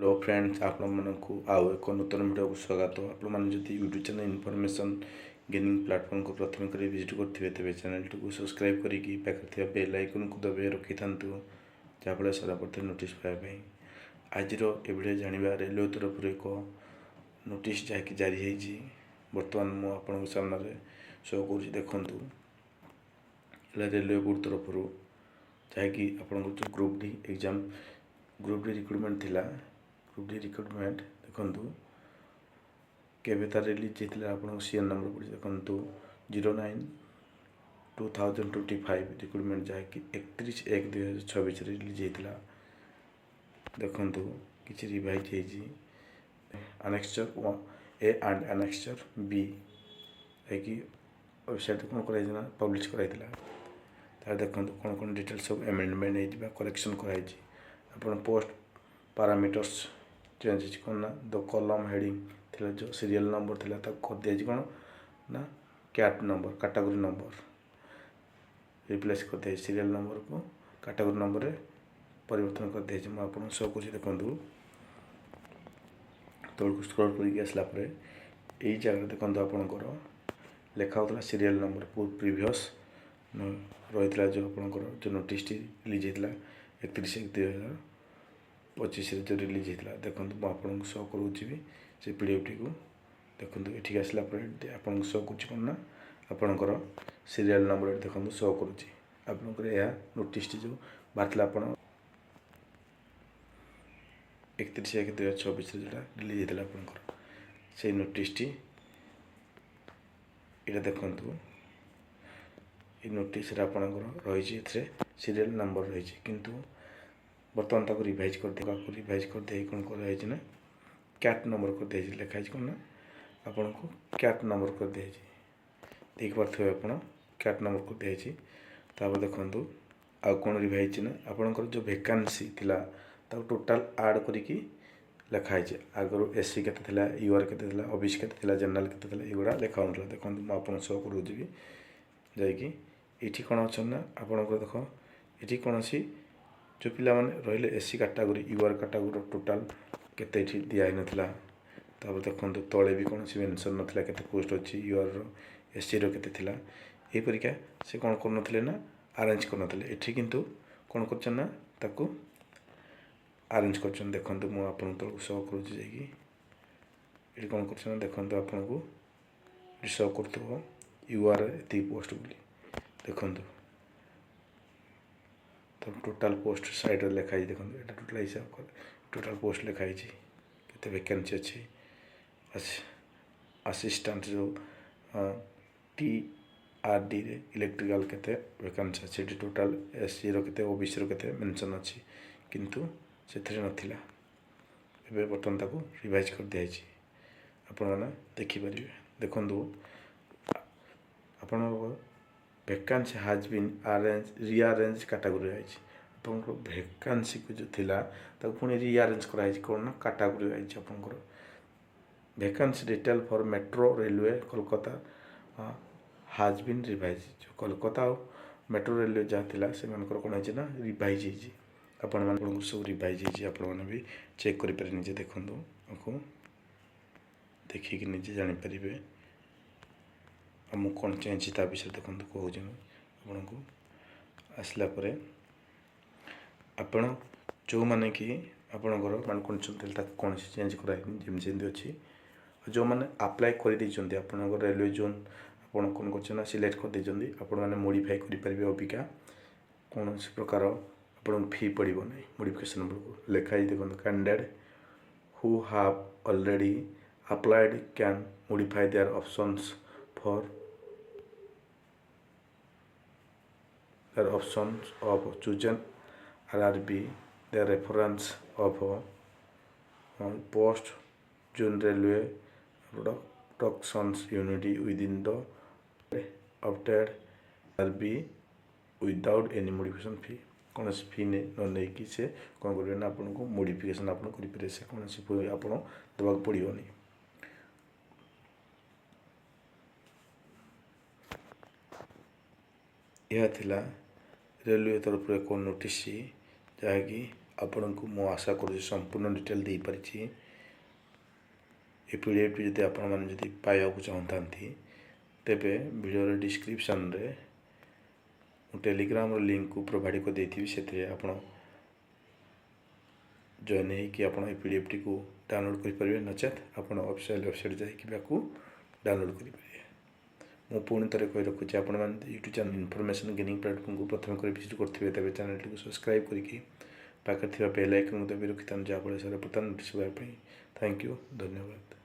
Hello friends आप आउ एक नूतन वीडियो को स्वागत। आपने जब YouTube channel information gaining platform को प्रथम कर विजिट करेंगे तेज चैनल को सब्सक्राइब करके पाखे बेल आइकन को दबाई रखी था जहाँफल सारा प्रति नोटिस पाइबा। आज भिडियो जाना रेलवे तरफ एक नोटिस जहाँकि जारी होती बर्तमान मुझे सामने शो कर देखूँ रेलवे बोर्ड तरफ जहाँकि आप group D exam group D recruitment थिला। ग्रुप डी रिक्रुटमेंट देखु केवे तार रिलीज होता आप सीएन नंबर पड़ी देखु 09/2025 रिक्रुटमेंट जहाँकि 31/1/2026 रिलीज होता। देखु किसी रिवाइज होती annexure A and annexure B जहाँकि वेबसाइट कौन कराई पब्लिश कराइला। तार देखो कौन कौन डिटेल सब एमेंडमेंट होती करेक्शन कराई अपन पोस्ट पैरामीटर्स चेंज कौन ना द कॉलम हेडिंग थिला जो सीरियल नंबर थिला कर दिया कौन ना cat number category number replace कर दिया सीरियल नंबर को कैटेगरी नंबर रे परिवर्तन कर दिया। मुझे आपको शो कर देखूँ तौक स्क्रॉल करके आसला यही जगह देखो आपंकर लिखा होता सीरियल नंबर प्रीवियस रही जो आपंकर जो नोटिस रिलीज होता 31/1/2025 जो रिलीज होता। देखो मुझे शो करुँच से पीडीएफ टी को देखो ये आसला आपको शो कर आपणकर सीरियल नंबर देखो शो करुँच आपंकर यह नोटिस जो बाहर आप 31/1/2026 जोटा रिलीज होता आपंकर से नोटिस ये देखूँ ये नोटिस आपंकर रही सीरियल नंबर रही किंतु बर्तमान तक रिवाइज कर दिए कौन कर ना कैट नंबर कर दिया लिखाई कौन ना आपन को कैट नंबर कर दिया देख पारे आप कैट नंबर कर दिया। देखु आउ कौन रिवाइज ना आपंकर जो वैकेंसी थिला टोटाल आड करके लिखाई आगर एससी के यूआर के ओबीसी के जनरल के युवा लिखा हो देखो मुझे शो करुँच जाकि ये कौन अच्छा ना आपंकर देख ये कौन सी जो पिला माने रहिले SC category UR category total केते दिया नाला। देखो तले भी कौन सी मेंशन नाला केते पोस्ट अच्छी यूआर एससी केते थिला ये परीक्षा से कौन कर ना अरेंज करनथिले एठी किंतु कौन कर ना ताकू अरेंज कर देखो मुझे आपन तक शो करुँच ये कौन कर देखो आपन को शो कर यूआर एति पोस्ट बोली देखो तो टोटाल पोस्ट साइड लिखाई देखो ये टोटाल हिसाब कर टोटाल पोस्ट लिखाई केते वैकेंसी अच्छी असिस्टेंट जो टीआरडी रे इलेक्ट्रिकल केते वैकेंसी अच्छी टोटाल एससी रो केते ओबीसी रो केते मेंशन अच्छी किंतु से नथिला एबे बर्तमान ताको रिवाइज कर दिया आपन देखिपारे। देखो आपण vacancy has been arrange rearrange category wise आपंकर वैकेंसी को जो थिला पुणी रीअरेंज कराई कौन ना कैटेगरी वाइज आपंकर vacancy detail for metro railway Kolkata has been revise जो कोलकाता और मेट्रो रेलवे जहाँ थिला से कौन है ना रिवाइज होती आपण सब रिवाइज होती आपने भी चेक करें निजे देखूँ आपको देखिए निजे जानीपर आम कौन चेंज ता विषय देखो कहूँ आपन को आसला आपण जो मैंने कि आपणकर मान कौन कौन चेंज कराई जमी अच्छी जो मैंने अप्लाई कर आप रेलवे जोन आप कौन कर सिलेक्ट कर देते आपण मैंने मॉडिफाई करेंगे अबिका कौन प्रकार आप फी पड़ो ना मॉडिफिकेशन बेलू लिखाई देखो candidate who have already applied can modify there options for their options of chosen RRB, their reference of post June railway productions unity within the opted RRB without any modification fee कौन फी नहीं कि से कौन करें ना आपन को modification आप करें से कौन फी आप देवाक पड़ोनी। यह थिला रेलवे तरफ एक नोटिस जहाँकि ଆପଣଙ୍କୁ ମୁଁ ଆଶା କରୁଛି ସମ୍ପୂର୍ଣ୍ଣ ଡିଟେଲ୍ ଦେଇପାରିଛି। ଏ ପିଡ଼ିଏଫ୍ଟି ଯଦି ଆପଣମାନେ ଯଦି ପାଇବାକୁ ଚାହୁଁଥାନ୍ତି ତେବେ ଭିଡ଼ିଓର ଡିସ୍କ୍ରିପ୍ସନ୍ରେ ମୁଁ ଟେଲିଗ୍ରାମର ଲିଙ୍କ୍କୁ ପ୍ରୋଭାଇଡ଼ କରିଦେଇଥିବି। ସେଥିରେ ଆପଣ ଜଏନ୍ ହେଇକି ଆପଣ ଏ ପିଡ଼ିଏଫ୍ଟିକୁ ଡାଉନଲୋଡ଼୍ କରିପାରିବେ, ନଚେତ୍ ଆପଣ ଅଫିସିଆଲ୍ ୱେବସାଇଟ୍ ଯାଇକି ତାକୁ ଡାଉନଲୋଡ଼୍ କରିପାରିବେ। ମୁଁ ପୁଣି ଥରେ କହି ରଖୁଛି, ଆପଣମାନେ ୟୁଟ୍ୟୁବ୍ ଚ୍ୟାନେଲ୍ ଇନଫର୍ମେସନ୍ ଗେନିଂ ପ୍ଲାଟଫର୍ମକୁ ପ୍ରଥମେ କରି ଭିଜିଟ୍ କରିଥିବେ ତେବେ ଚ୍ୟାନେଲ୍ଟିକୁ ସବସ୍କ୍ରାଇବ୍ କରିକି ପାଖରେ ଥିବା ବେଲ୍ ଆଇକନ୍କୁ ଦାବି ରଖିଥାନ୍ତି, ଯାହାଫଳରେ ବର୍ତ୍ତମାନ ନୋଟିସ୍ ପାଇବା ପାଇଁ। ଥ୍ୟାଙ୍କ ୟୁ, ଧନ୍ୟବାଦ।